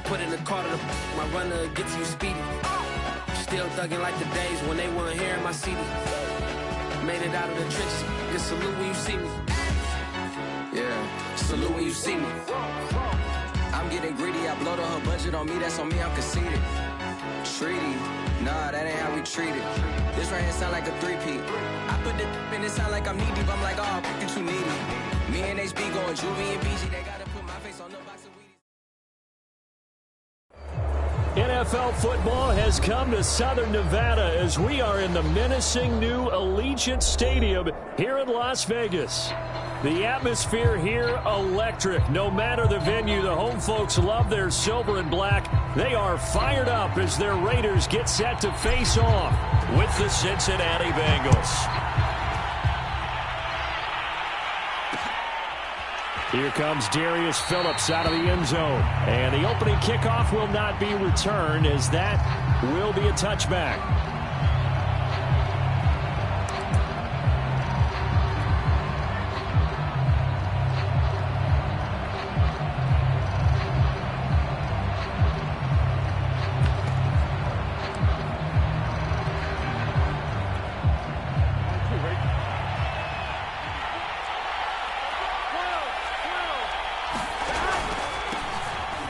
put in the car to the my runner gets you speedy. Still thugging like the days when they weren't hearing my CD. Made it out of the trenches. Just salute when you see me. Yeah, salute when you see me. I'm getting greedy. I blow the whole budget on me. That's on me. I'm conceited. Treaty. Nah, that ain't how we treat it. This right here sound like a three-peat. I put the in it sound like I'm knee deep. I'm like, oh, you too needy. Me and HB going Juvie and BG. They gotta put my face on the box of Wheaties. NFL football has come to Southern Nevada as we are in the menacing new Allegiant Stadium here in Las Vegas. The atmosphere here electric. No matter the venue, the home folks love their silver and black. They are fired up as their Raiders get set to face off with the Cincinnati Bengals. Here comes Darius Phillips out of the end zone. And the opening kickoff will not be returned as that will be a touchback.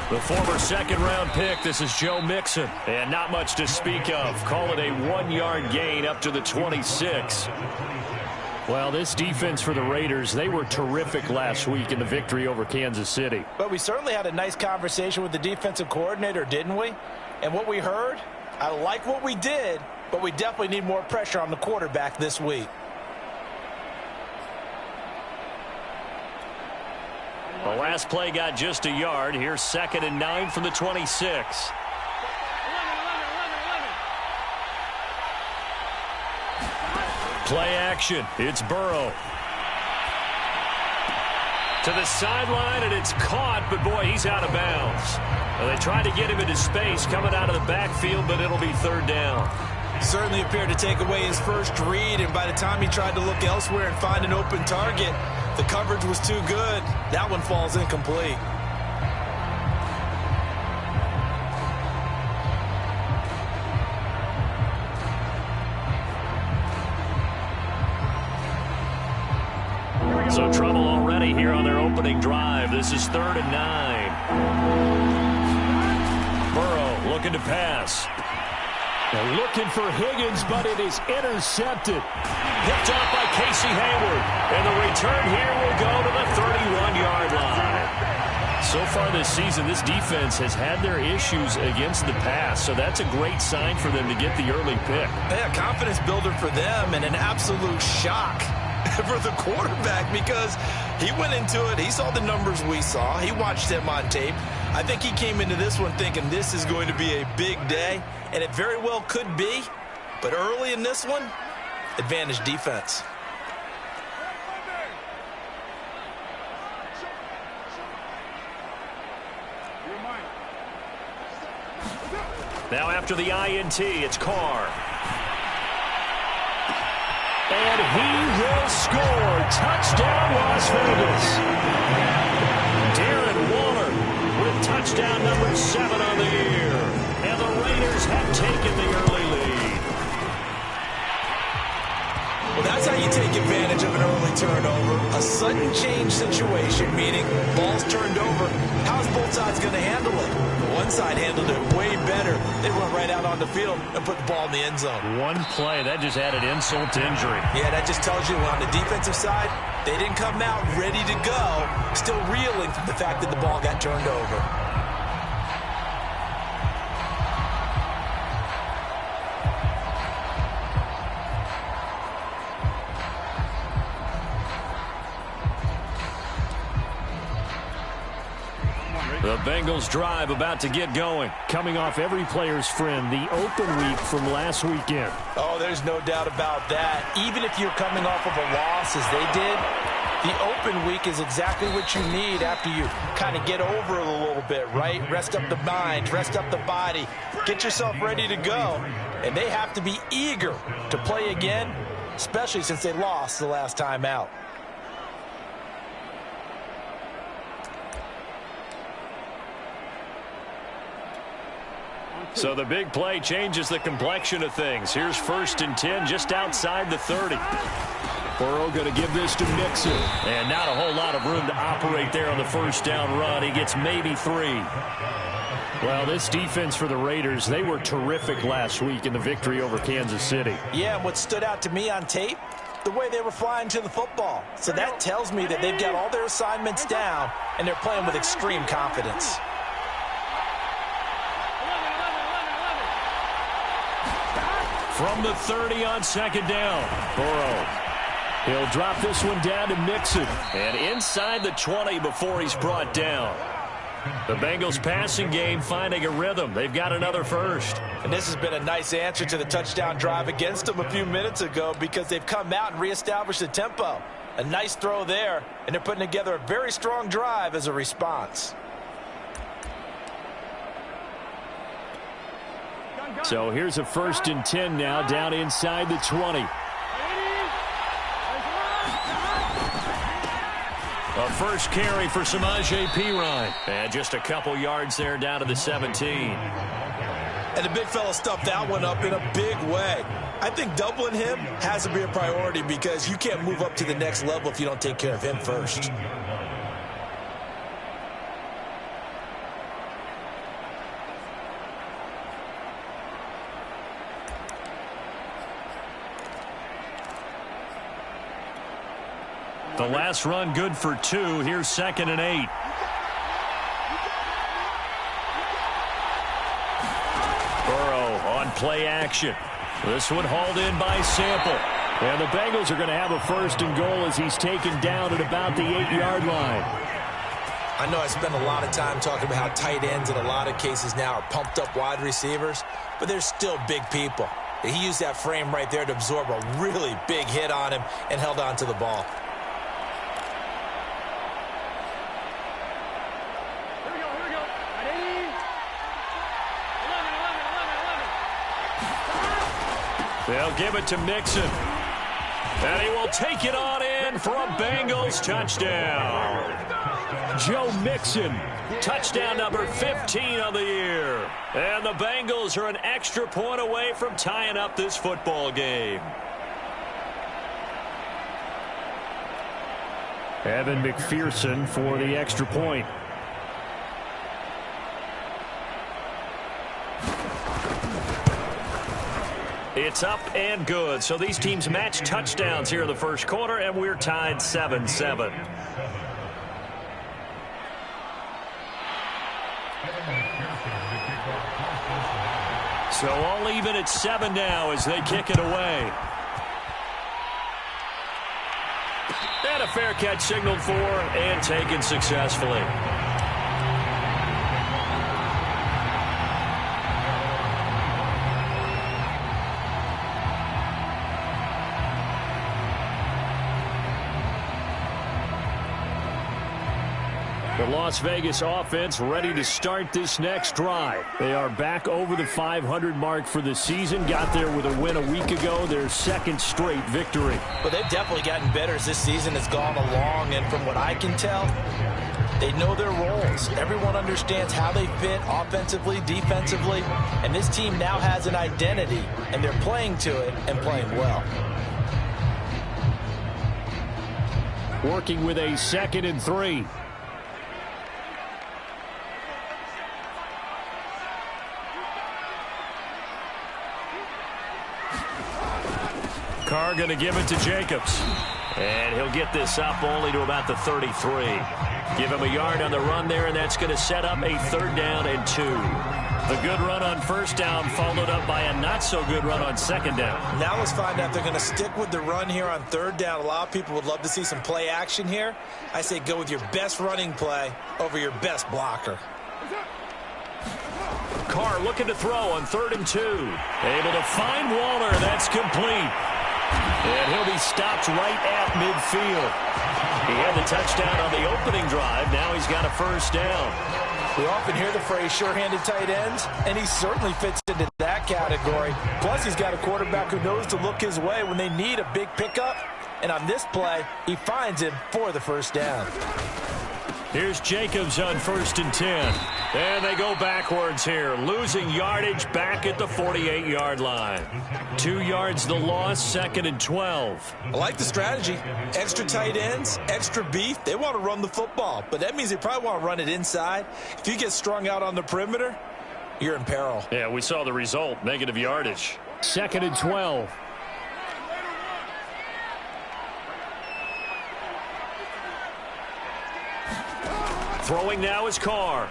The former second-round pick, this is Joe Mixon. And not much to speak of. Call it a 1-yard gain up to the 26. Well, this defense for the Raiders, they were terrific last week in the victory over Kansas City. But we certainly had a nice conversation with the defensive coordinator, didn't we? And what we heard, I like what we did, but we definitely need more pressure on the quarterback this week. The last play got just a yard. Here's 2nd and 9 from the 26. Play action. It's Burrow. To the sideline, and it's caught, but boy, he's out of bounds. Well, they tried to get him into space coming out of the backfield, but it'll be 3rd down. Certainly appeared to take away his first read, and by the time he tried to look elsewhere and find an open target, the coverage was too good. That one falls incomplete. So trouble already here on their opening drive. This is 3rd and 9. Burrow looking to pass. They're looking for Higgins, but it is intercepted. Picked off by Casey Hayward. And the return here will go to the 31-yard line. So far this season, this defense has had their issues against the pass, so that's a great sign for them to get the early pick. Yeah, confidence builder for them and an absolute shock for the quarterback because he went into it. He saw the numbers we saw. He watched them on tape. I think he came into this one thinking this is going to be a big day, and it very well could be. But early in this one, advantage defense. Now after the INT, it's Carr. And he will score. Touchdown, Las Vegas. Darren Waller with touchdown number 7 on the year. And the Raiders have taken the early lead. Well, that's how you take advantage of an early turnover. A sudden change situation, meaning ball's turned over. How's both sides going to handle it? One side handled it way better. They went right out on the field and put the ball in the end zone. One play, that just added insult to injury. Yeah, that just tells you on the defensive side, they didn't come out ready to go, still reeling from the fact that the ball got turned over. The Bengals drive about to get going. Coming off every player's friend, the open week from last weekend. Oh, there's no doubt about that. Even if you're coming off of a loss as they did, the open week is exactly what you need after you kind of get over it a little bit, right? Rest up the mind, rest up the body, get yourself ready to go. And they have to be eager to play again, especially since they lost the last time out. So the big play changes the complexion of things. Here's 1st and 10 just outside the 30. Burrow going to give this to Mixon. And not a whole lot of room to operate there on the first down run. He gets maybe 3. Well, this defense for the Raiders, they were terrific last week in the victory over Kansas City. Yeah, and what stood out to me on tape, the way they were flying to the football. So that tells me that they've got all their assignments down, and they're playing with extreme confidence. From the 30 on 2nd down, Burrow. He'll drop this one down to Mixon. And inside the 20 before he's brought down. The Bengals passing game finding a rhythm. They've got another first. And this has been a nice answer to the touchdown drive against them a few minutes ago because they've come out and reestablished the tempo. A nice throw there, and they're putting together a very strong drive as a response. So here's a 1st and 10 now down inside the 20. A first carry for Samaje Perine. And just a couple yards there down to the 17. And the big fella stuffed that one up in a big way. I think doubling him has to be a priority because you can't move up to the next level if you don't take care of him first. The last run good for 2. Here's 2nd and 8. Burrow on play action. This one hauled in by Sample. And the Bengals are going to have a 1st and goal as he's taken down at about the 8-yard line. I know I spend a lot of time talking about how tight ends in a lot of cases now are pumped up wide receivers, but they're still big people. He used that frame right there to absorb a really big hit on him and held on to the ball. They'll give it to Mixon. And he will take it on in for a Bengals touchdown. Joe Mixon, touchdown number 15 of the year. And the Bengals are an extra point away from tying up this football game. Evan McPherson for the extra point. It's up and good. So these teams match touchdowns here in the first quarter, and we're tied 7-7. So all even at 7 now as they kick it away. And a fair catch signaled for and taken successfully. The Las Vegas offense ready to start this next drive. They are back over the 500 mark for the season. Got there with a win a week ago, their 2nd straight victory. Well, they've definitely gotten better as this season has gone along, and from what I can tell, they know their roles. Everyone understands how they fit offensively, defensively, and this team now has an identity, and they're playing to it and playing well. Working with a 2nd and 3. Carr going to give it to Jacobs. And he'll get this up only to about the 33. Give him a yard on the run there, and that's going to set up a 3rd down and 2. The good run on 1st down followed up by a not-so-good run on 2nd down. Now let's find out if they're going to stick with the run here on 3rd down. A lot of people would love to see some play action here. I say go with your best running play over your best blocker. Carr looking to throw on 3rd and 2. Able to find Waller. That's complete. And he'll be stopped right at midfield. He had the touchdown on the opening drive. Now he's got a 1st down. We often hear the phrase sure-handed tight ends, and he certainly fits into that category. Plus, he's got a quarterback who knows to look his way when they need a big pickup. And on this play, he finds him for the 1st down. Here's Jacobs on 1st and 10. And they go backwards here, losing yardage back at the 48-yard line. 2 yards the loss, 2nd and 12. I like the strategy. Extra tight ends, extra beef. They want to run the football, but that means they probably want to run it inside. If you get strung out on the perimeter, you're in peril. Yeah, we saw the result, negative yardage. 2nd and 12. Throwing now is Carr.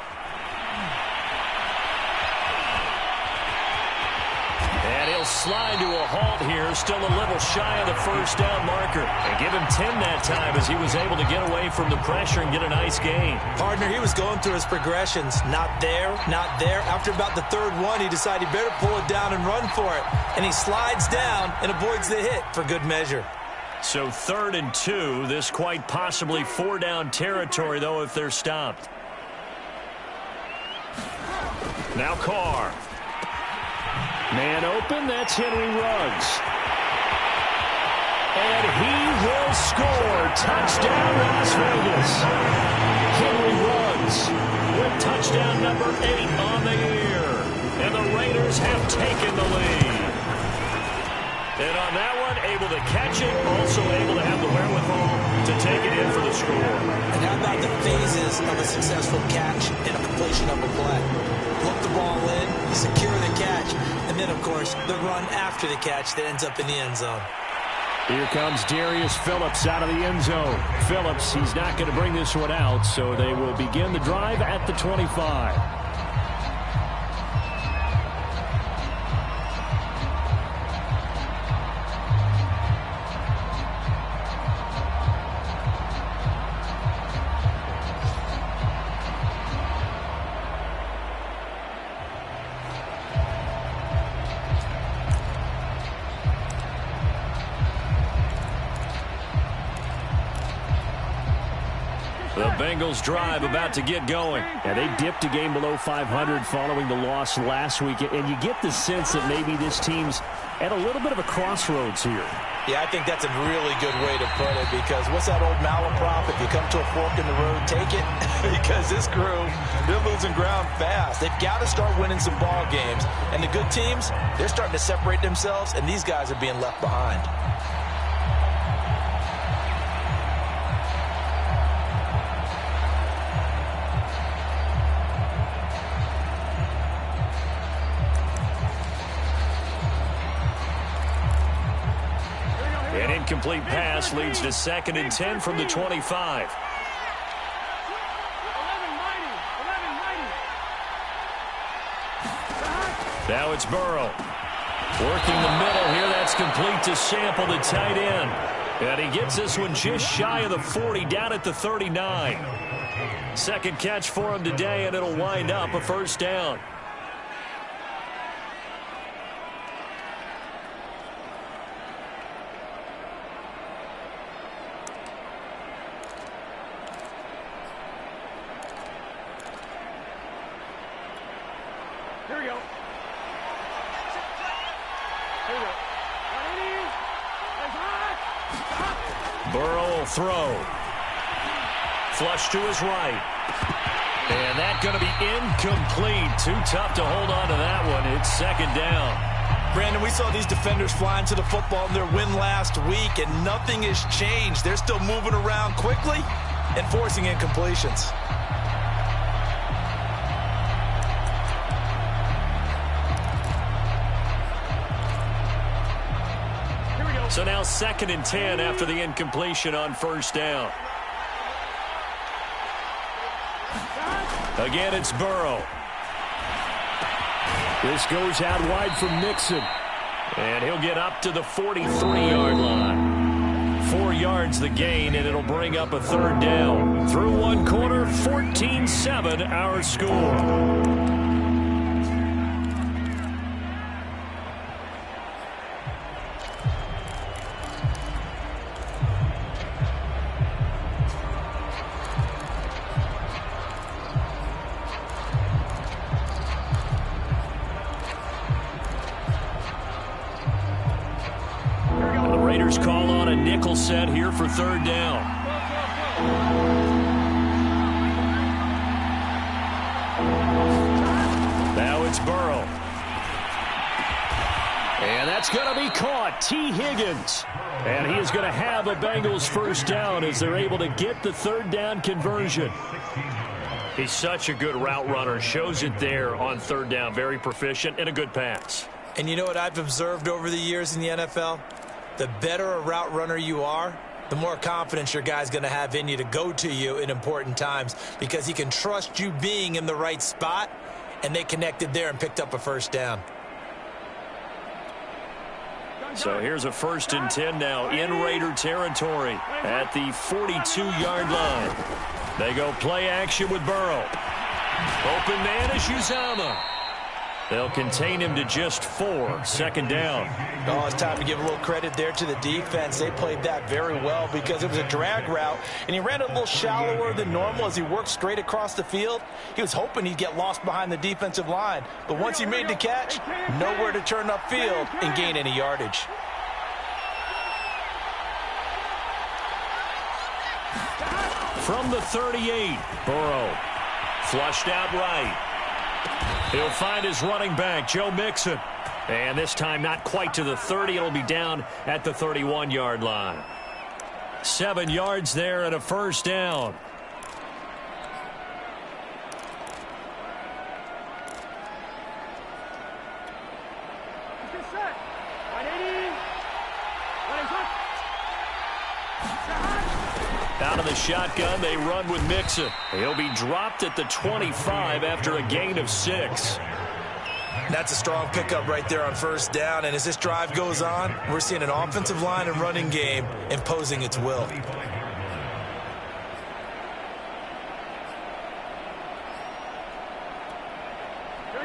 And he'll slide to a halt here, still a little shy of the first down marker. And give him 10 that time as he was able to get away from the pressure and get a nice gain. Partner, he was going through his progressions. Not there, not there. After about the 3rd one, he decided he better pull it down and run for it. And he slides down and avoids the hit for good measure. So 3rd and 2, this quite possibly 4-down territory, though, if they're stopped. Now Carr. Man open, that's Henry Ruggs. And he will score. Touchdown, Las Vegas. Henry Ruggs with touchdown number 8 on the year. And the Raiders have taken the lead. And on that one, able to catch it, also able to have the wherewithal to take it in for the score. And how about the phases of a successful catch and a completion of a play? Look the ball in, secure the catch, and then, of course, the run after the catch that ends up in the end zone. Here comes Darius Phillips out of the end zone. Phillips, he's not going to bring this one out, so they will begin the drive at the 25. The Bengals drive about to get going. Yeah, they dipped a game below 500 following the loss last week, and you get the sense that maybe this team's at a little bit of a crossroads here. Yeah, I think that's a really good way to put it, because what's that old malaprop? If you come to a fork in the road, take it. Because this crew, they're losing ground fast. They've got to start winning some ball games. And the good teams, they're starting to separate themselves, and these guys are being left behind. An incomplete pass leads to 2nd and 10 from the 25. Now it's Burrow. Working the middle here. That's complete to Sample, the tight end. And he gets this one just shy of the 40, down at the 39. Second catch for him today, and it'll wind up a first down. Here we go. Burrow will throw. Flush to his right. And that's going to be incomplete. Too tough to hold on to that one. It's 2nd down. Brandon, we saw these defenders flying to the football in their win last week, and nothing has changed. They're still moving around quickly and forcing incompletions. So now 2nd and 10 after the incompletion on first down. Again, it's Burrow. This goes out wide from Mixon. And he'll get up to the 43-yard line. 4 yards the gain, and it'll bring up a 3rd down. Through one quarter, 14-7 our score. Call on a nickel set here for 3rd down. It's going to be caught. T. Higgins. And he is going to have a Bengals first down as they're able to get the third down conversion. He's such a good route runner. Shows it there on third down. Very proficient and a good pass. And you know what I've observed over the years in the NFL? The better a route runner you are, the more confidence your guy's going to have in you to go to you in important times because he can trust you being in the right spot, and they connected there and picked up a first down. So here's a 1st and 10 now in Raider territory at the 42-yard line. They go play action with Burrow. Open man is Uzomah. They'll contain him to just 4. 2nd down. Oh, it's time to give a little credit there to the defense. They played that very well because it was a drag route, and he ran it a little shallower than normal as he worked straight across the field. He was hoping he'd get lost behind the defensive line, but once he made the catch, nowhere to turn upfield and gain any yardage. From the 38, Burrow flushed out right. He'll find his running back, Joe Mixon. And this time not quite to the 30. It'll be down at the 31-yard line. 7 yards there and a first down. Out of the shotgun, they run with Mixon. He'll be dropped at the 25 after a gain of 6. That's a strong pickup right there on first down, and as this drive goes on, we're seeing an offensive line and running game imposing its will.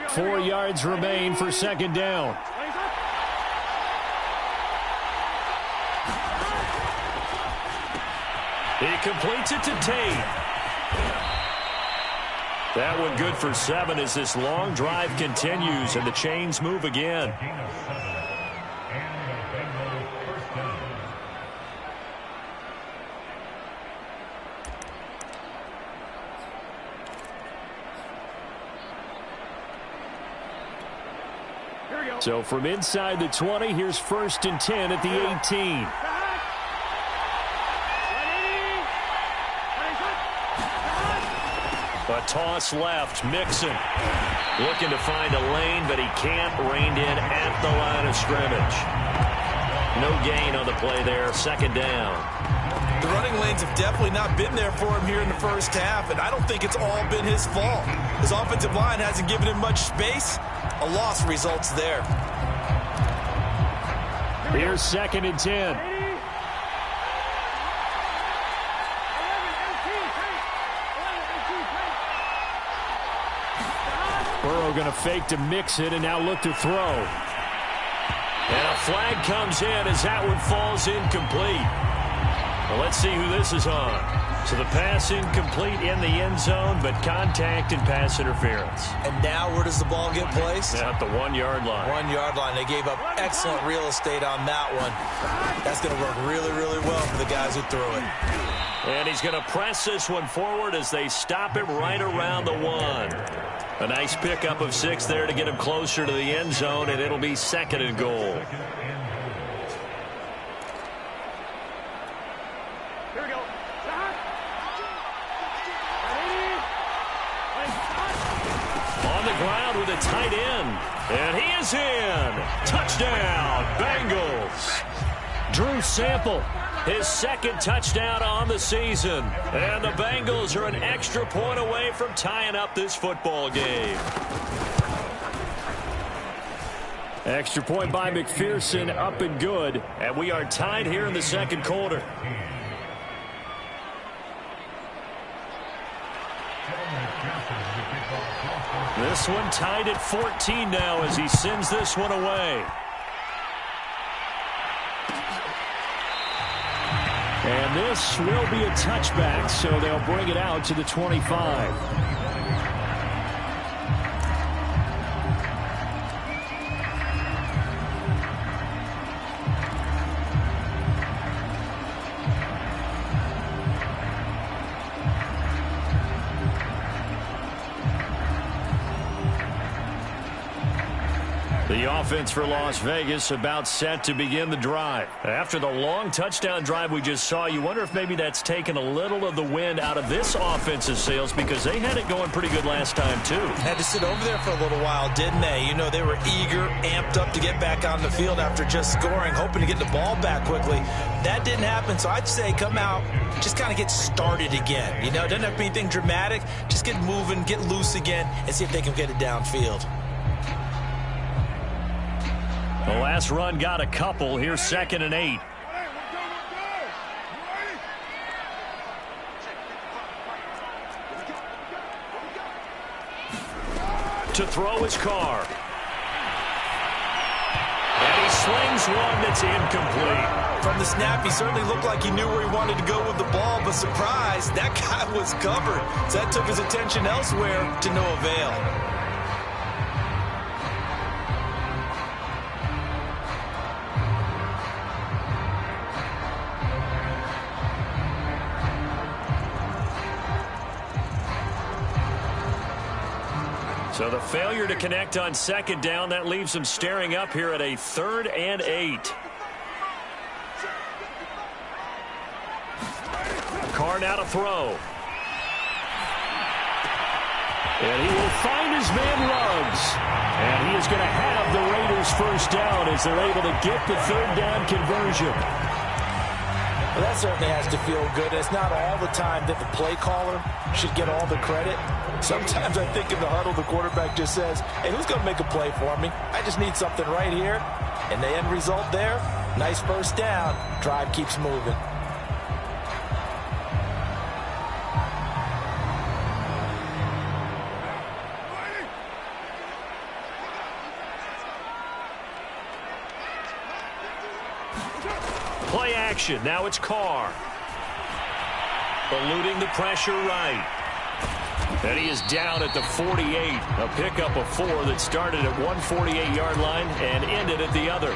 Four yards remain for 2nd down. He completes it to Tate. That one good for 7 as this long drive continues and the chains move again. So from inside the 20, here's 1st and 10 at the 18. A toss left. Mixon looking to find a lane, but he can't. Reined in at the line of scrimmage. No gain on the play there. 2nd down. The running lanes have definitely not been there for him here in the first half, and I don't think it's all been his fault. His offensive line hasn't given him much space. A loss results there. Here's 2nd and 10. Burrow going to fake to Mixon and now look to throw. And a flag comes in as that one falls incomplete. Well, let's see who this is on. So the pass incomplete in the end zone, but contact and pass interference. And now where does the ball get placed? At the 1-yard line. 1-yard line. They gave up excellent real estate on that one. That's going to work really, really well for the guys who threw it. And he's going to press this one forward as they stop him right around the 1. A nice pickup of 6 there to get him closer to the end zone, and it'll be 2nd and goal. Here we go. On the ground with a tight end. And he is in. Touchdown, Bengals. Drew Sample, his 2nd touchdown on the season. And the Bengals are an extra point away from tying up this football game. Extra point by McPherson, up and good. And we are tied here in the 2nd quarter. This one tied at 14 now as he sends this one away. And this will be a touchback, so they'll bring it out to the 25. The offense for Las Vegas about set to begin the drive. After the long touchdown drive we just saw, you wonder if maybe that's taken a little of the wind out of this offense's sails, because they had it going pretty good last time too. Had to sit over there for a little while, didn't they? You know, they were eager, amped up to get back on the field after just scoring, hoping to get the ball back quickly. That didn't happen, so I'd say come out, just kind of get started again. You know, it doesn't have to be anything dramatic. Just get moving, get loose again, and see if they can get it downfield. The last run got a couple. Here's 2nd and 8. To throw his Carr. And he slings one that's incomplete. From the snap, he certainly looked like he knew where he wanted to go with the ball, but surprise, that guy was covered. So that took his attention elsewhere to no avail. So the failure to connect on 2nd down, that leaves them staring up here at a 3rd and 8. Carr now to throw. And he will find his man Ruggs. And he is going to have the Raiders first down as they're able to get the 3rd down conversion. Well, that certainly has to feel good. It's not all the time that the play caller should get all the credit. Sometimes I think in the huddle, the quarterback just says, hey, who's going to make a play for me? I just need something right here. And the end result there, nice first down. Drive keeps moving. Play action. Now it's Carr. Eluding the pressure right. And he is down at the 48. A pickup of 4 that started at 148-yard line and ended at the other.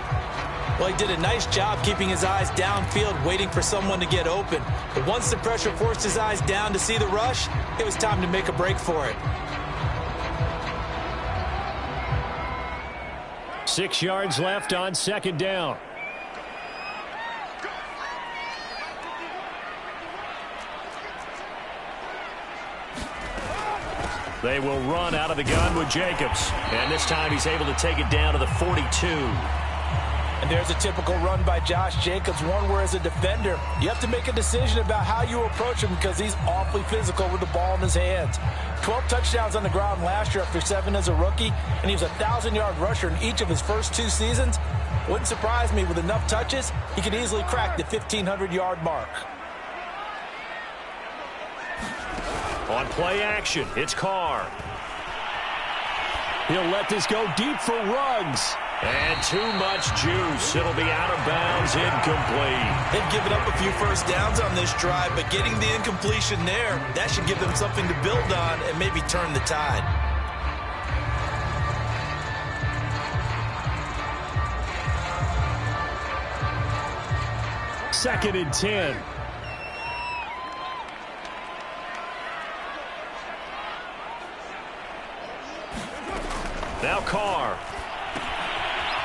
Well, he did a nice job keeping his eyes downfield, waiting for someone to get open. But once the pressure forced his eyes down to see the rush, it was time to make a break for it. 6 yards left on 2nd down. They will run out of the gun with Jacobs. And this time he's able to take it down to the 42. And there's a typical run by Josh Jacobs, one where as a defender, you have to make a decision about how you approach him because he's awfully physical with the ball in his hands. 12 touchdowns on the ground last year after 7 as a rookie, and he was a 1,000-yard rusher in each of his first 2 seasons. Wouldn't surprise me, with enough touches, he could easily crack the 1,500-yard mark. On play action, it's Carr. He'll let this go deep for Ruggs. And too much juice. It'll be out of bounds, incomplete. They've given up a few first downs on this drive, but getting the incompletion there, that should give them something to build on and maybe turn the tide. Second and 10. Now Carr.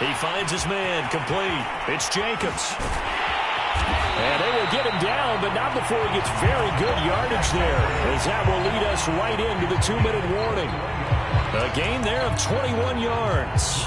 He finds his man, complete. It's Jacobs. And they will get him down, but not before he gets very good yardage there, as that will lead us right into the 2-minute warning. A gain there of 21 yards.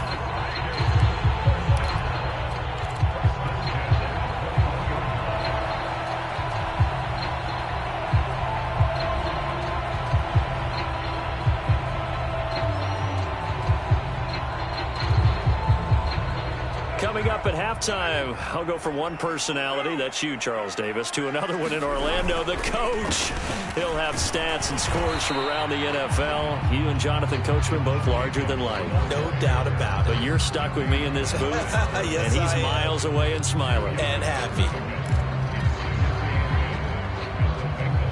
Coming up at halftime, I'll go from one personality, that's you, Charles Davis, to another one in Orlando, the coach. He'll have stats and scores from around the NFL. You and Jonathan Coachman, both larger than life. No doubt about it. But you're stuck with me in this booth, yes, and he's miles away and smiling. And happy.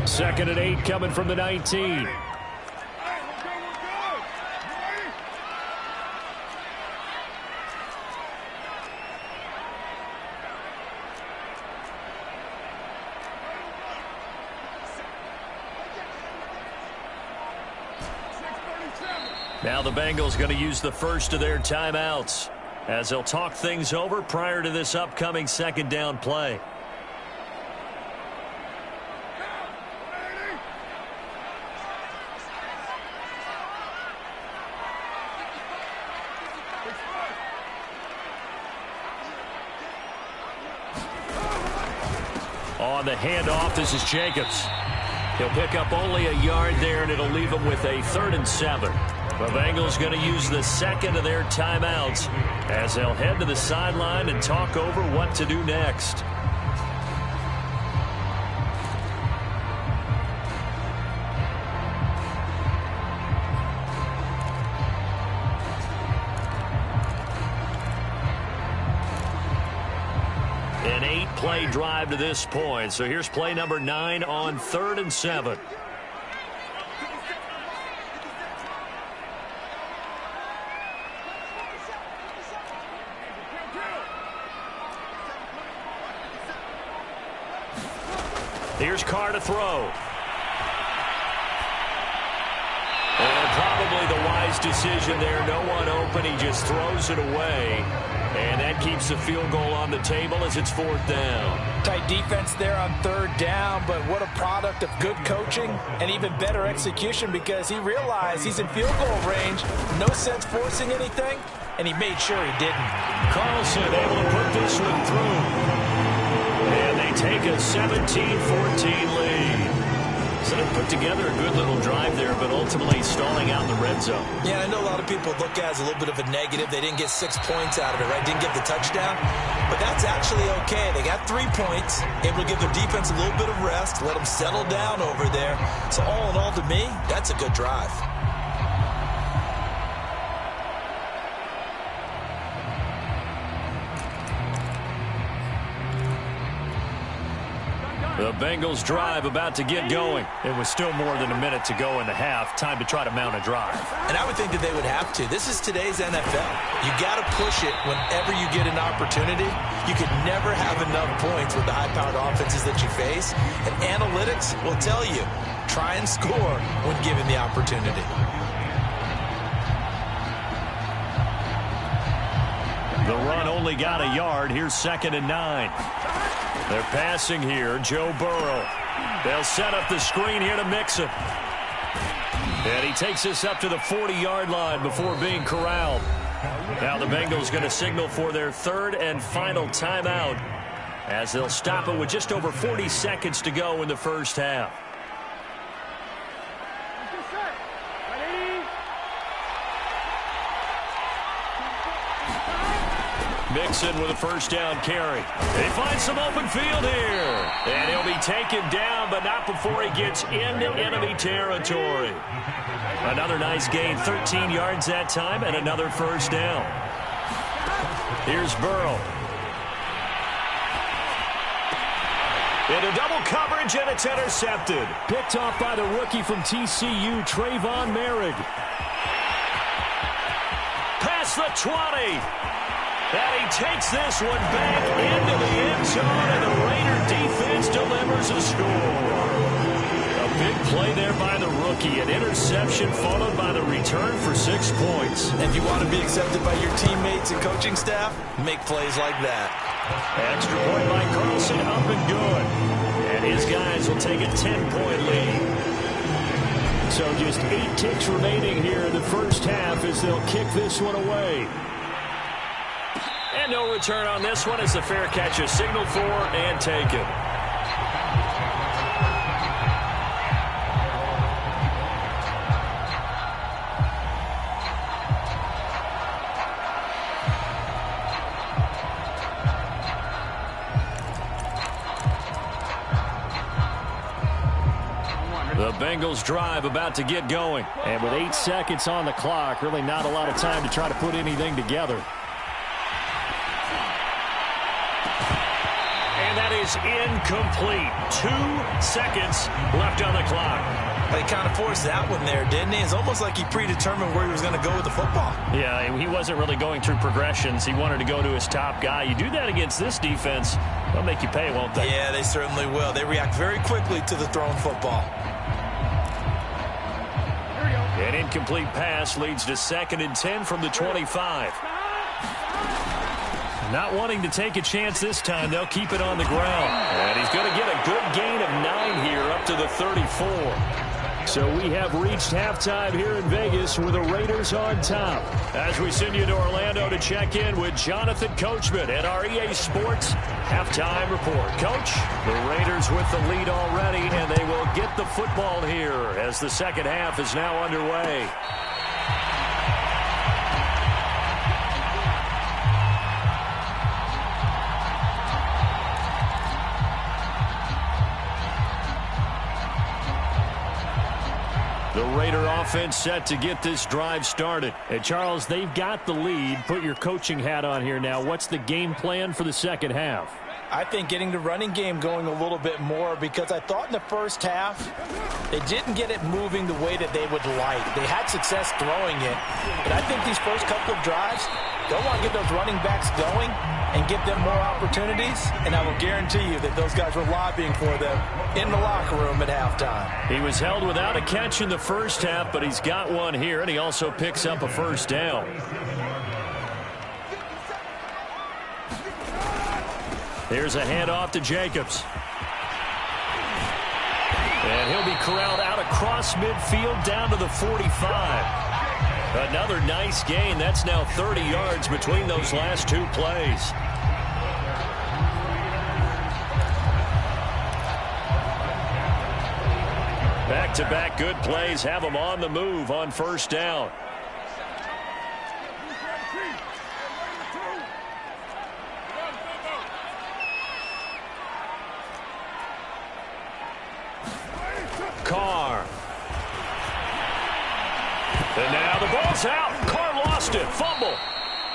2nd and 8 coming from the 19. Now the Bengals going to use the first of their timeouts as they'll talk things over prior to this upcoming second down play. On the handoff, this is Jacobs. He'll pick up only a yard there, and it'll leave him with a 3rd and 7. The Bengals going to use the second of their timeouts as they'll head to the sideline and talk over what to do next. An 8-play drive to this point. So here's play number 9 on 3rd and 7. Here's Carr to throw. And probably the wise decision there. No one open. He just throws it away. And that keeps the field goal on the table as it's 4th down. Tight defense there on 3rd down, but what a product of good coaching and even better execution because he realized he's in field goal range. No sense forcing anything, and he made sure he didn't. Carlson able to put this one through. And they take a 17-14 lead. So they put together a good little drive there, but ultimately stalling out in the red zone. Yeah, I know a lot of people look at it as a little bit of a negative. They didn't get 6 points out of it, right? Didn't get the touchdown. But that's actually okay. They got 3 points, able to give their defense a little bit of rest, let them settle down over there. So all in all, to me, that's a good drive. The Bengals drive about to get going. It was still more than a minute to go in the half. Time to try to mount a drive. And I would think that they would have to. This is today's NFL. You got to push it whenever you get an opportunity. You could never have enough points with the high-powered offenses that you face. And analytics will tell you, try and score when given the opportunity. The run only got a yard. Here's 2nd and 9. They're passing here. Joe Burrow. They'll set up the screen here to Mixon. And he takes this up to the 40-yard line before being corralled. Now the Bengals going to signal for their 3rd and final timeout as they'll stop it with just over 40 seconds to go in the first half. Mixon with a 1st down carry. They find some open field here. And he'll be taken down, but not before he gets into enemy territory. Another nice gain, 13 yards that time, and another 1st down. Here's Burrow. Into double coverage, and it's intercepted. Picked off by the rookie from TCU, Trayvon Merrick. Past the 20. And he takes this one back into the end zone, and the Raider defense delivers a score. A big play there by the rookie. An interception followed by the return for 6 points. If you want to be accepted by your teammates and coaching staff, make plays like that. Extra point by Carlson, up and good. And his guys will take a 10-point lead. So just 8 ticks remaining here in the first half as they'll kick this one away. And no return on this one as the fair catch is signaled for and taken. The Bengals drive about to get going. And with 8 seconds on the clock, really not a lot of time to try to put anything together. And that is incomplete. 2 seconds left on the clock. He kind of forced that one there, didn't he? It's almost like he predetermined where he was going to go with the football. Yeah, he wasn't really going through progressions. He wanted to go to his top guy. You do that against this defense, they'll make you pay, won't they? Yeah, they certainly will. They react very quickly to the thrown football. An incomplete pass leads to 2nd and 10 from the 25. Not wanting to take a chance this time. They'll keep it on the ground. And he's going to get a good gain of 9 here up to the 34. So we have reached halftime here in Vegas with the Raiders on top. As we send you to Orlando to check in with Jonathan Coachman at our EA Sports Halftime Report. Coach, the Raiders with the lead already, and they will get the football here as the second half is now underway. The Raider offense set to get this drive started. And Charles, they've got the lead. Put your coaching hat on here now. What's the game plan for the second half? I think getting the running game going a little bit more, because I thought in the first half they didn't get it moving the way that they would like. They had success throwing it, but I think these first couple of drives, they'll want to get those running backs going and give them more opportunities, and I will guarantee you that those guys were lobbying for them in the locker room at halftime. He was held without a catch in the first half, but he's got one here, and he also picks up a first down. Here's a handoff to Jacobs. And he'll be corralled out across midfield down to the 45. Another nice gain. That's now 30 yards between those last two plays. Back-to-back good plays have them on the move on first down. Carr. And now the ball's out. Carr lost it. Fumble.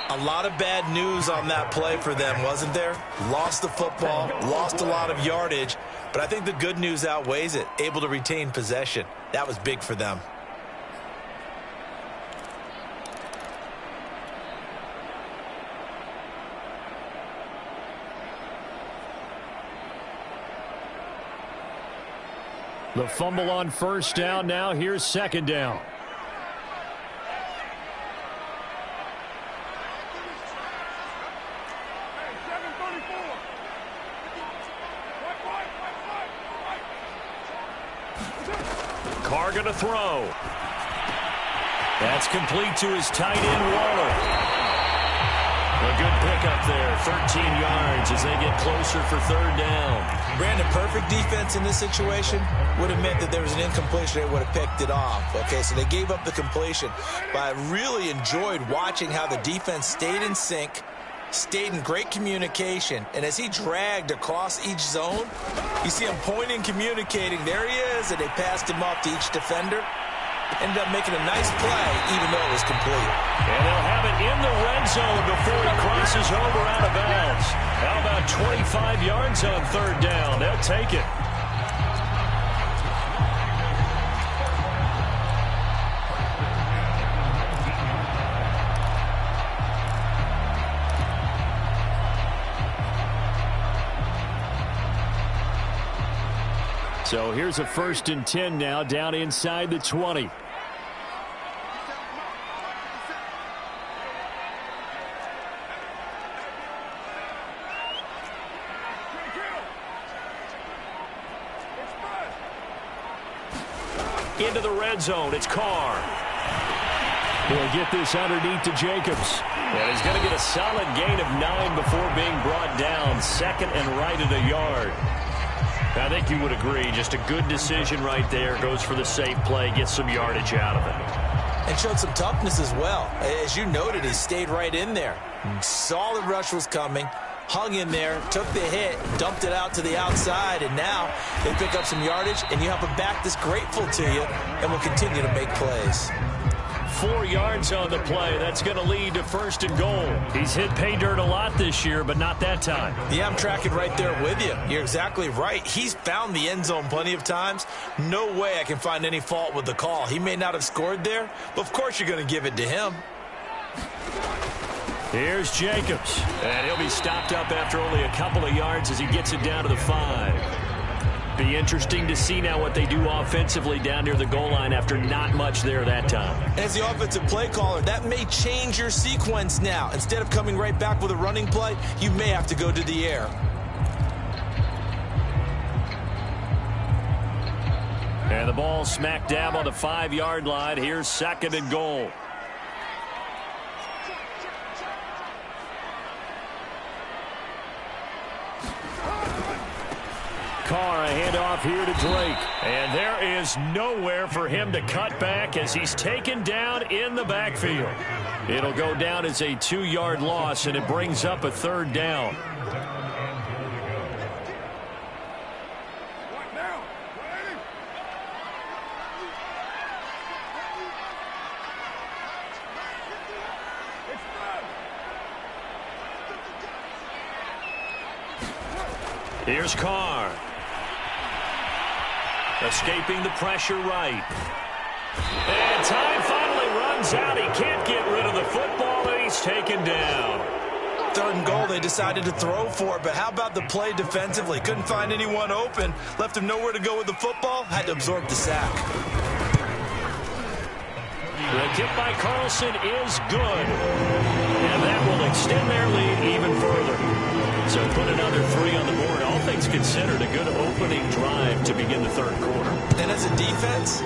A lot of bad news on that play for them, wasn't there? Lost the football, lost a lot of yardage, but I think the good news outweighs it. Able to retain possession. That was big for them. The fumble on first down. Now here's second down. Carr going to throw. That's complete to his tight end, Waller. A good pickup there, 13 yards as they get closer for third down. Brandon, perfect defense in this situation would have meant that there was an incompletion. They would have picked it off. Okay, so they gave up the completion. But I really enjoyed watching how the defense stayed in sync, stayed in great communication, and as he dragged across each zone, you see him pointing, communicating. There he is, and they passed him off to each defender. Ended up making a nice play, even though it was complete. And they'll have it in the red zone before he crosses over out of bounds. How about 25 yards on third down? They'll take it. So here's a 1st and 10 now down inside the 20. Into the red zone. It's Carr. He'll get this underneath to Jacobs. And he's going to get a solid gain of 9 before being brought down. 2nd and right at a yard. I think you would agree, just a good decision right there. Goes for the safe play, gets some yardage out of it. And showed some toughness as well. As you noted, he stayed right in there. Saw the rush was coming, hung in there, took the hit, dumped it out to the outside, and now they pick up some yardage, and you have a back that's grateful to you and will continue to make plays. 4 yards on the play. That's going to lead to 1st and goal. He's hit pay dirt a lot this year, but not that time. Yeah, I'm tracking right there with you. You're exactly right. He's found the end zone plenty of times. No way I can find any fault with the call. He may not have scored there, but of course you're going to give it to him. Here's Jacobs. And he'll be stopped up after only a couple of yards as he gets it down to the 5. Be interesting to see now what they do offensively down near the goal line after not much there that time. As the offensive play caller, that may change your sequence now. Instead of coming right back with a running play, you may have to go to the air. And the ball smack dab on the 5-yard line. Here's 2nd and goal. Carr, a handoff here to Drake. And there is nowhere for him to cut back as he's taken down in the backfield. It'll go down as a 2-yard loss, and it brings up a 3rd down. Here's Carr. Escaping the pressure right. And time finally runs out. He can't get rid of the football, and he's taken down. 3rd and goal, they decided to throw for it, but how about the play defensively? Couldn't find anyone open. Left him nowhere to go with the football. Had to absorb the sack. The kick by Carlson is good. And that will extend their lead even further. So put another 3 on the board. All things considered, a good opening drive to begin the 3rd quarter. And as a defense,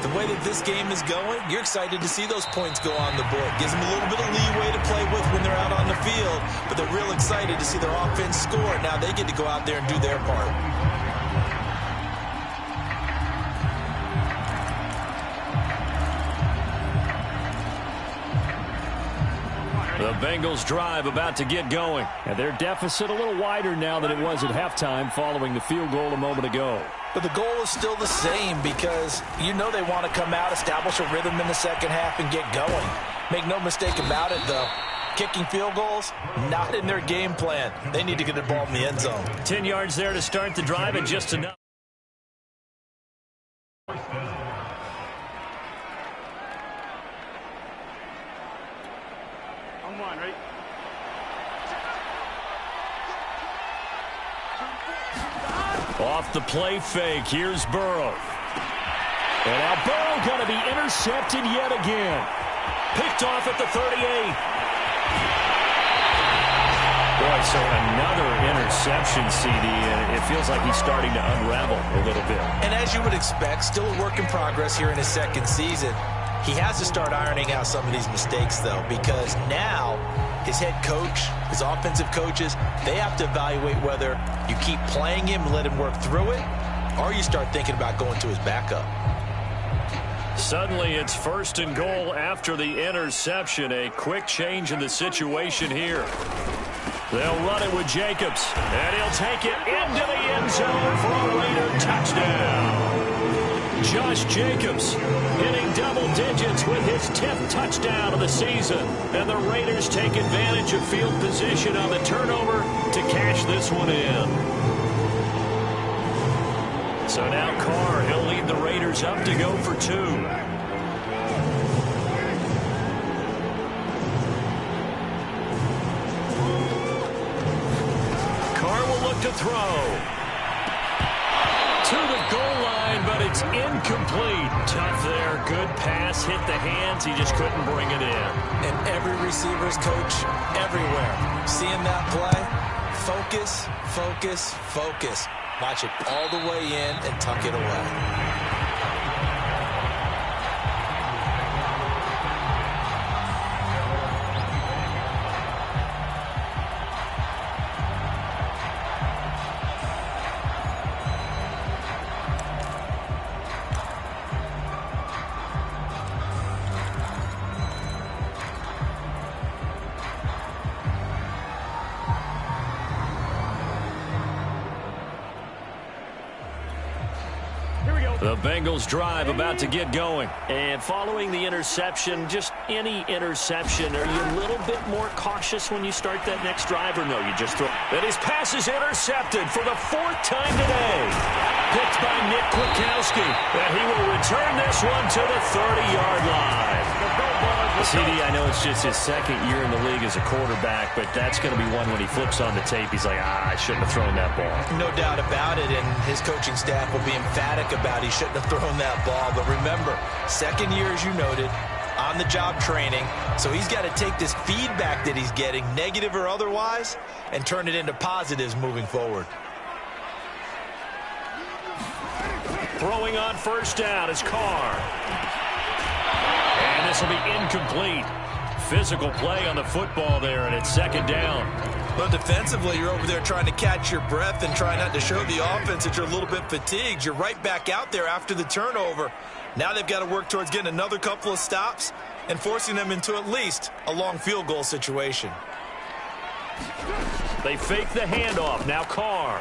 the way that this game is going, you're excited to see those points go on the board. Gives them a little bit of leeway to play with when they're out on the field, but they're real excited to see their offense score. Now they get to go out there and do their part. The Bengals drive about to get going. And their deficit a little wider now than it was at halftime following the field goal a moment ago. But the goal is still the same because you know they want to come out, establish a rhythm in the 2nd half, and get going. Make no mistake about it, though. Kicking field goals, not in their game plan. They need to get the ball in the end zone. 10 yards there to start the drive and just enough. Off the play fake, here's Burrow. And now Burrow going to be intercepted yet again. Picked off at the 38. Boy, so another interception, CD, and it feels like he's starting to unravel a little bit. And as you would expect, still a work in progress here in his 2nd season. He has to start ironing out some of these mistakes, though, because now his head coach, his offensive coaches, they have to evaluate whether you keep playing him and let him work through it, or you start thinking about going to his backup. Suddenly, it's 1st and goal after the interception. A quick change in the situation here. They'll run it with Jacobs, and he'll take it into the end zone for a Raider touchdown. Josh Jacobs hitting double digits with his 10th touchdown of the season. And the Raiders take advantage of field position on the turnover to cash this one in. So now Carr, he'll lead the Raiders up to go for 2. Carr will look to throw. To the goal line, but it's incomplete. Tough there. Good pass. Hit the hands. He just couldn't bring it in. And every receiver's coach everywhere. Seeing that play, focus, focus, focus. Watch it all the way in and tuck it away. The Bengals drive about to get going. And following the interception, just any interception, are you a little bit more cautious when you start that next drive, or no, you just throw? And his pass is intercepted for the 4th time today. Picked by Nick Kwiatkowski. And he will return this one to the 30-yard line. CD, I know it's just his second year in the league as a quarterback, but that's going to be one when he flips on the tape, he's like, I shouldn't have thrown that ball. No doubt about it, and his coaching staff will be emphatic about he shouldn't have thrown that ball. But remember, second year, as you noted, on-the-job training, so he's got to take this feedback that he's getting, negative or otherwise, and turn it into positives moving forward. Throwing on first down is Carr. And this will be incomplete. Physical play on the football there, and it's second down. Well, defensively, you're over there trying to catch your breath and try not to show the offense that you're a little bit fatigued. You're right back out there after the turnover. Now they've got to work towards getting another couple of stops and forcing them into at least a long field goal situation. They fake the handoff. Now Carr.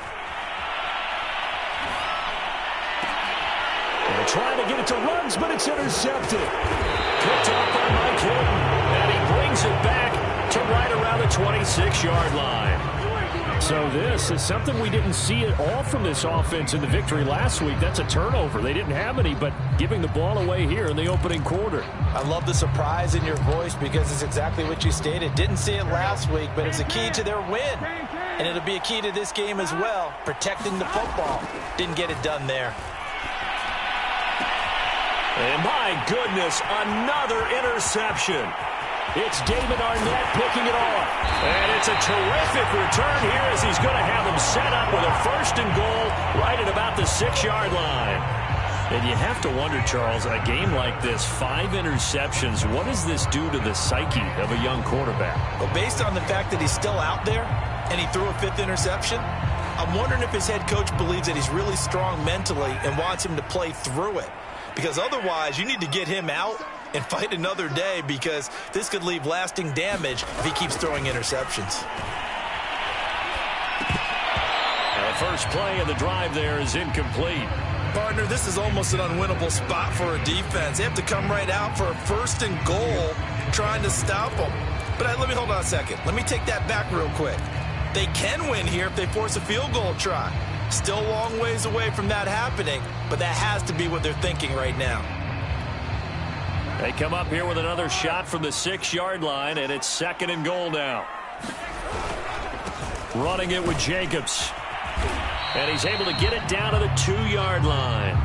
They're trying to get it to Ruggs, but it's intercepted. Picked off by Mike Hilton. And he brings it back to right around the 26-yard line. So this is something we didn't see at all from this offense in the victory last week. That's a turnover. They didn't have any, but giving the ball away here in the opening quarter. I love the surprise in your voice because it's exactly what you stated. Didn't see it last week, but it's a key to their win. And it'll be a key to this game as well, protecting the football. Didn't get it done there. And my goodness, another interception. It's David Arnett picking it off. And it's a terrific return here as he's going to have them set up with a first and goal right at about the 6-yard line. And you have to wonder, Charles, a game like this, 5 interceptions, what does this do to the psyche of a young quarterback? Well, based on the fact that he's still out there and he threw a 5th interception, I'm wondering if his head coach believes that he's really strong mentally and wants him to play through it. Because otherwise, you need to get him out and fight another day because this could leave lasting damage if he keeps throwing interceptions. The first play of the drive there is incomplete. Partner, this is almost an unwinnable spot for a defense. They have to come right out for a first and goal trying to stop them. But let me hold on a second. Let me take that back real quick. They can win here if they force a field goal try. Still a long ways away from that happening, but that has to be what they're thinking right now. They come up here with another shot from the 6-yard line, and it's second and goal now. Running it with Jacobs. And he's able to get it down to the 2-yard line.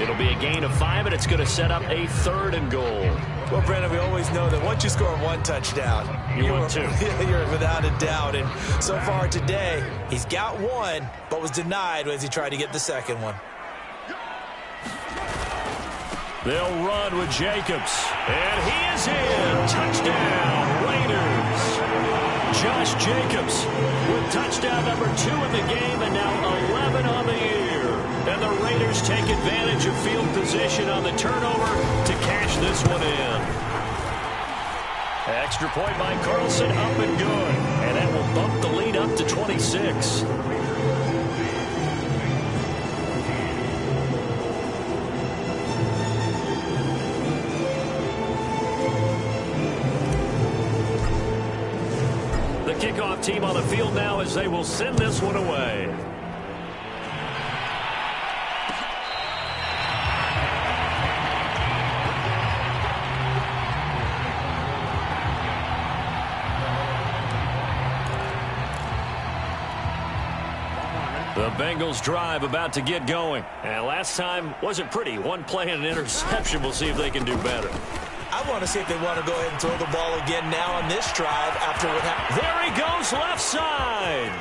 It'll be a gain of 5, and it's going to set up a third and goal. Well, Brandon, we always know that once you score 1 touchdown, you win 2. You're without a doubt. And so far today, he's got 1, but was denied as he tried to get the second one. They'll run with Jacobs. And he is in. Touchdown, Raiders. Josh Jacobs with touchdown number 2 in the game and now 11 on the year. And the Raiders take advantage of field position on the turnover to cash this one in. Extra point by Carlson, up and good. And that will bump the lead up to 26. The kickoff team on the field now as they will send this one away. The Bengals drive about to get going. And last time wasn't pretty. One play and an interception. We'll see if they can do better. I want to see if they want to go ahead and throw the ball again now on this drive after what happened. There he goes left side.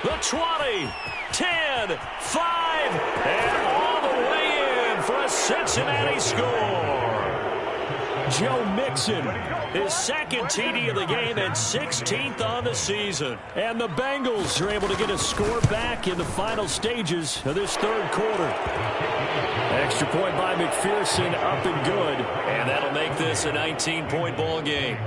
The 20, 10, 5, and all the way in for a Cincinnati score. Joe Mixon, his second TD of the game and 16th on the season. And the Bengals are able to get a score back in the final stages of this third quarter. Extra point by McPherson, up and good. And that'll make this a 19-point ball game.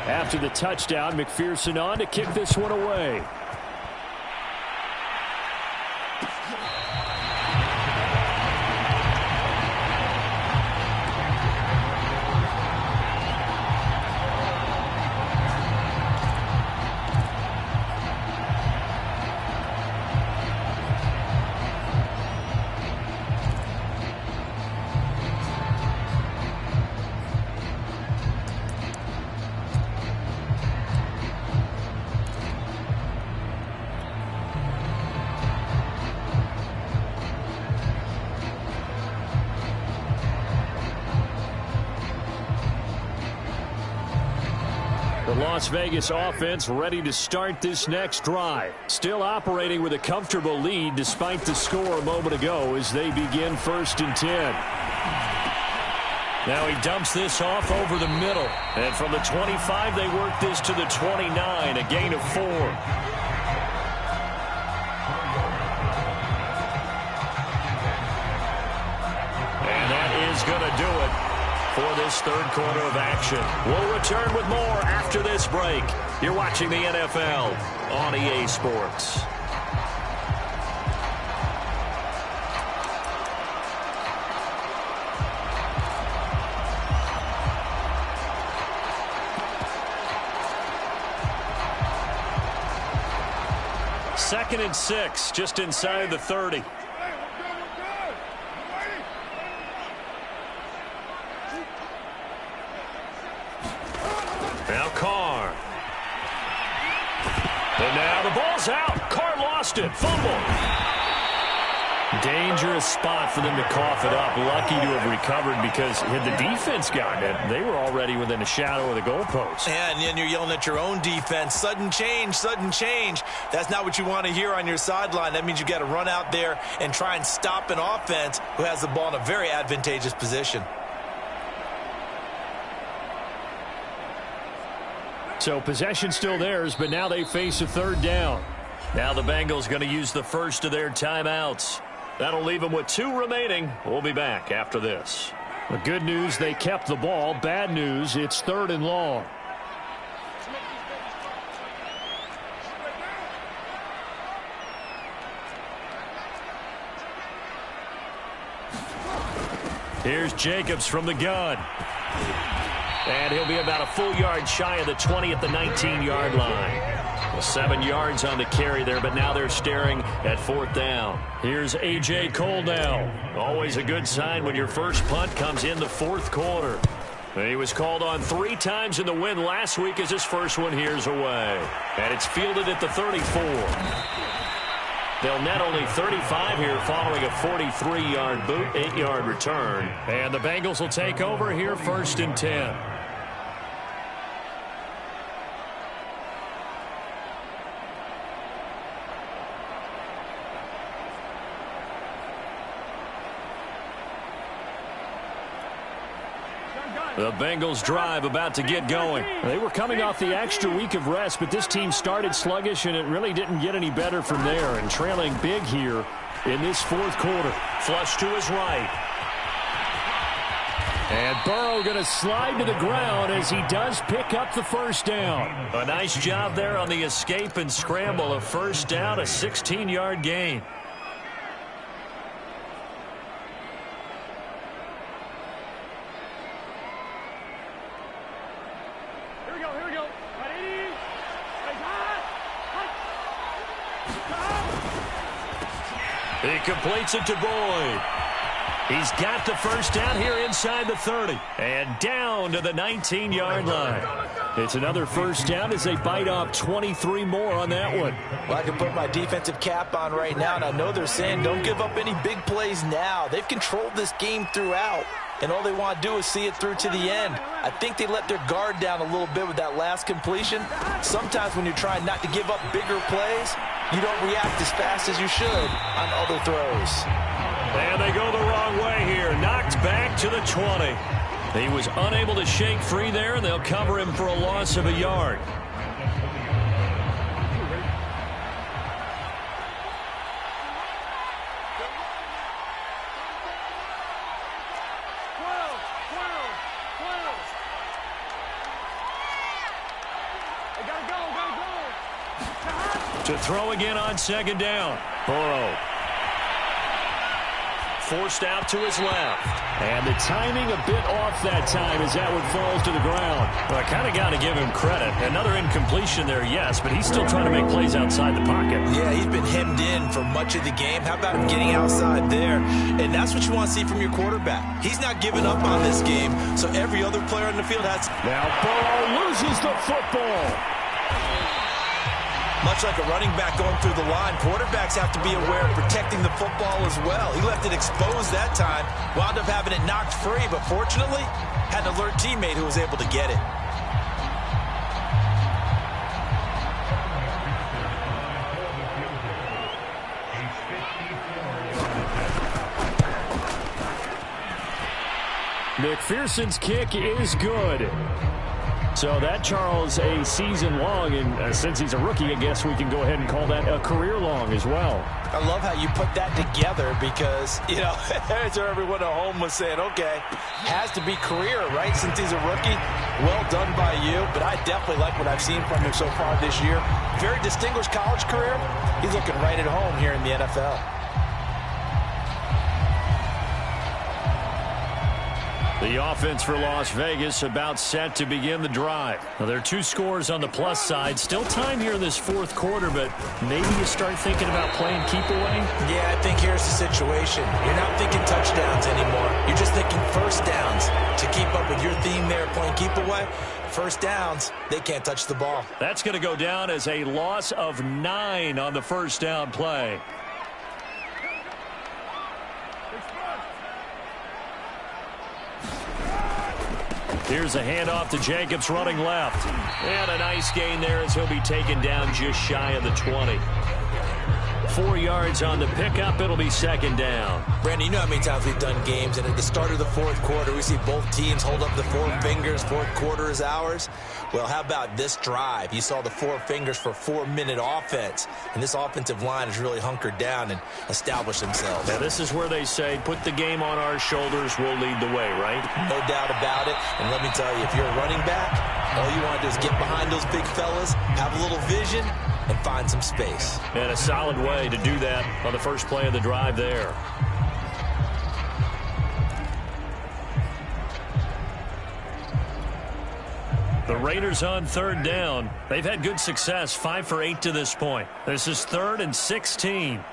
After the touchdown, McPherson on to kick this one away. Las Vegas offense ready to start this next drive. Still operating with a comfortable lead despite the score a moment ago as they begin 1st and 10. Now he dumps this off over the middle. And from the 25, they work this to the 29, a gain of 4. And that is going to do it for this 3rd quarter of action. We'll return with more after this break. You're watching the NFL on EA Sports. Second and 6, just inside the 30. Now Carr. And now the ball's out. Carr lost it. Fumble. Dangerous spot for them to cough it up. Lucky to have recovered because had the defense gotten it, they were already within a shadow of the goalpost. Yeah, and then you're yelling at your own defense. Sudden change, sudden change. That's not what you want to hear on your sideline. That means you got to run out there and try and stop an offense who has the ball in a very advantageous position. So possession still theirs, but now they face a 3rd down. Now the Bengals going to use the first of their timeouts. That'll leave them with 2 remaining. We'll be back after this. The good news, they kept the ball. Bad news, it's 3rd and long. Here's Jacobs from the gun. And he'll be about a full yard shy of the 20 at the 19-yard line. Well, 7 yards on the carry there, but now they're staring at 4th down. Here's A.J. Cole now. Always a good sign when your first punt comes in the 4th quarter. He was called on 3 times in the win last week as his first one here's away. And it's fielded at the 34. They'll net only 35 here following a 43-yard boot, 8-yard return. And the Bengals will take over here 1st and 10. The Bengals drive about to get going. They were coming off the extra week of rest, but this team started sluggish, and it really didn't get any better from there. And trailing big here in this 4th quarter. Flush to his right. And Burrow going to slide to the ground as he does pick up the 1st down. A nice job there on the escape and scramble. A 1st down, a 16-yard gain. He completes it to Boyd. He's got the 1st down here inside the 30. And down to the 19-yard line. It's another 1st down as they bite off 23 more on that one. Well, I can put my defensive cap on right now, and I know they're saying don't give up any big plays now. They've controlled this game throughout, and all they want to do is see it through to the end. I think they let their guard down a little bit with that last completion. Sometimes when you're trying not to give up bigger plays, you don't react as fast as you should on other throws. And they go the wrong way here. Knocked back to the 20. He was unable to shake free there, and they'll cover him for a loss of a yard. To throw again on 2nd down. Burrow. Forced out to his left. And the timing a bit off that time as that one falls to the ground. Well, I kind of got to give him credit. Another incompletion there, yes, but he's still trying to make plays outside the pocket. Yeah, he's been hemmed in for much of the game. How about him getting outside there? And that's what you want to see from your quarterback. He's not giving up on this game, so every other player on the field has... Now Burrow loses the football. Much like a running back going through the line, quarterbacks have to be aware of protecting the football as well. He left it exposed that time, wound up having it knocked free, but fortunately, had an alert teammate who was able to get it. McPherson's kick is good. So that, Charles, a season long, and since he's a rookie, I guess we can go ahead and call that a career long as well. I love how you put that together because, you know, as everyone at home was saying, okay, has to be career, right, since he's a rookie. Well done by you, but I definitely like what I've seen from him so far this year. Very distinguished college career. He's looking right at home here in the NFL. The offense for Las Vegas about set to begin the drive. Now, there are 2 scores on the plus side. Still time here in this fourth quarter, but maybe you start thinking about playing keep away? Yeah, I think here's the situation. You're not thinking touchdowns anymore. You're just thinking first downs. To keep up with your theme there, playing keep away, first downs, they can't touch the ball. That's going to go down as a loss of 9 on the first down play. Here's a handoff to Jacobs running left. And a nice gain there as he'll be taken down just shy of the 20. 4 yards on the pickup. It'll be second down. Brandon, you know how many times we've done games, and at the start of the fourth quarter, we see both teams hold up the 4 fingers. Fourth quarter is ours. Well, how about this drive? You saw the 4 fingers for 4-minute offense, and this offensive line has really hunkered down and established themselves. Now, this is where they say, put the game on our shoulders, we'll lead the way, right? No doubt about it. And let me tell you, if you're a running back, all you want to do is get behind those big fellas, have a little vision, and find some space. And a solid way to do that on the first play of the drive there. The Raiders on third down. They've had good success, 5 for 8 to this point. This is 3rd and 16.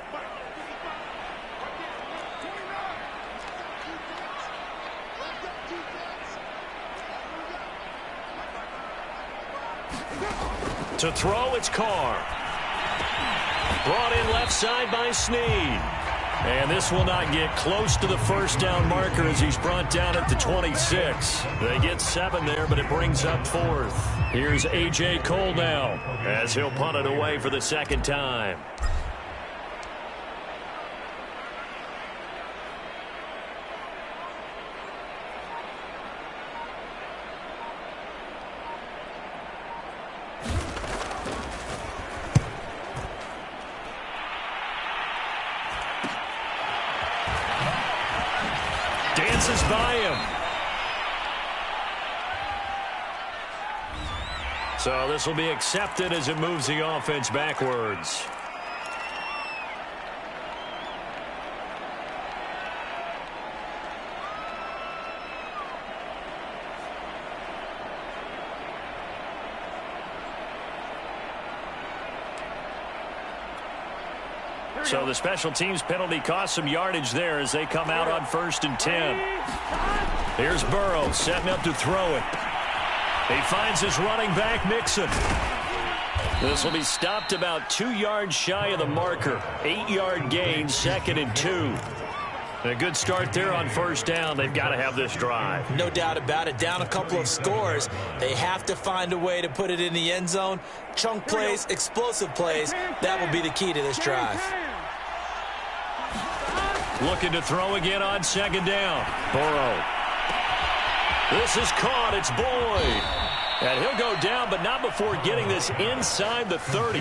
To throw, it's Carr. Brought in left side by Snead. And this will not get close to the first down marker as he's brought down at the 26. They get 7 there, but it brings up 4th. Here's A.J. Cole now as he'll punt it away for the second time. Dances by him. So this will be accepted as it moves the offense backwards. So the special teams penalty cost some yardage there as they come out on 1st and 10. Here's Burrow setting up to throw it. He finds his running back, Mixon. This will be stopped about 2 yards shy of the marker. 8-yard gain, 2nd and 2. A good start there on first down. They've got to have this drive. No doubt about it. Down a couple of scores. They have to find a way to put it in the end zone. Chunk plays, explosive plays. That will be the key to this drive. Looking to throw again on 2nd down. Burrow. This is caught. It's Boyd. And he'll go down, but not before getting this inside the 30.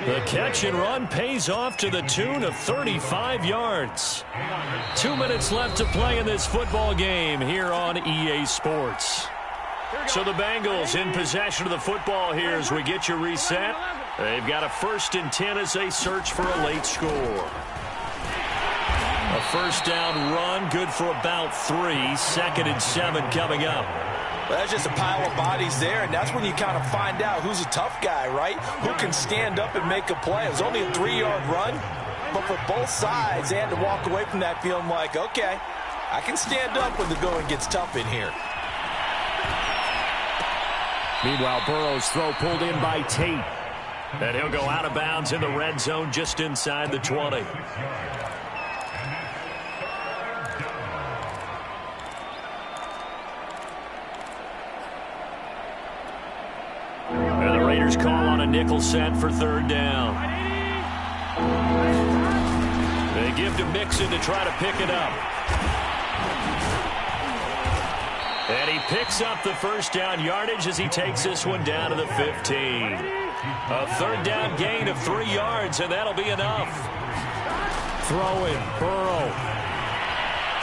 The catch and run pays off to the tune of 35 yards. 2 minutes left to play in this football game here on EA Sports. So the Bengals in possession of the football here as we get you reset. They've got a 1st and 10 as they search for a late score. A first down run, good for about 3. 2nd and 7 coming up. Well, that's just a pile of bodies there, and that's when you kind of find out who's a tough guy, right? Who can stand up and make a play. It was only a 3-yard run, but for both sides, they had to walk away from that feeling like, okay, I can stand up when the going gets tough in here. Meanwhile, Burrow's throw pulled in by Tate. And he'll go out of bounds in the red zone just inside the 20. And the Raiders call on a nickel set for 3rd down. They give to Mixon to try to pick it up. And he picks up the first down yardage as he takes this one down to the 15. A third down gain of 3 yards, and that'll be enough. Throw in, Burrow.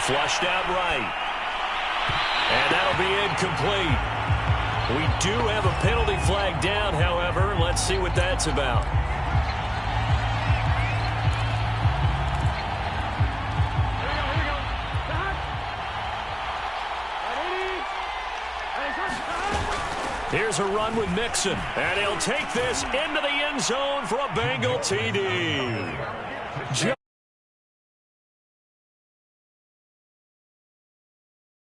Flushed out right. And that'll be incomplete. We do have a penalty flag down, however. Let's see what that's about. Here's a run with Mixon, and he'll take this into the end zone for a Bengal TD.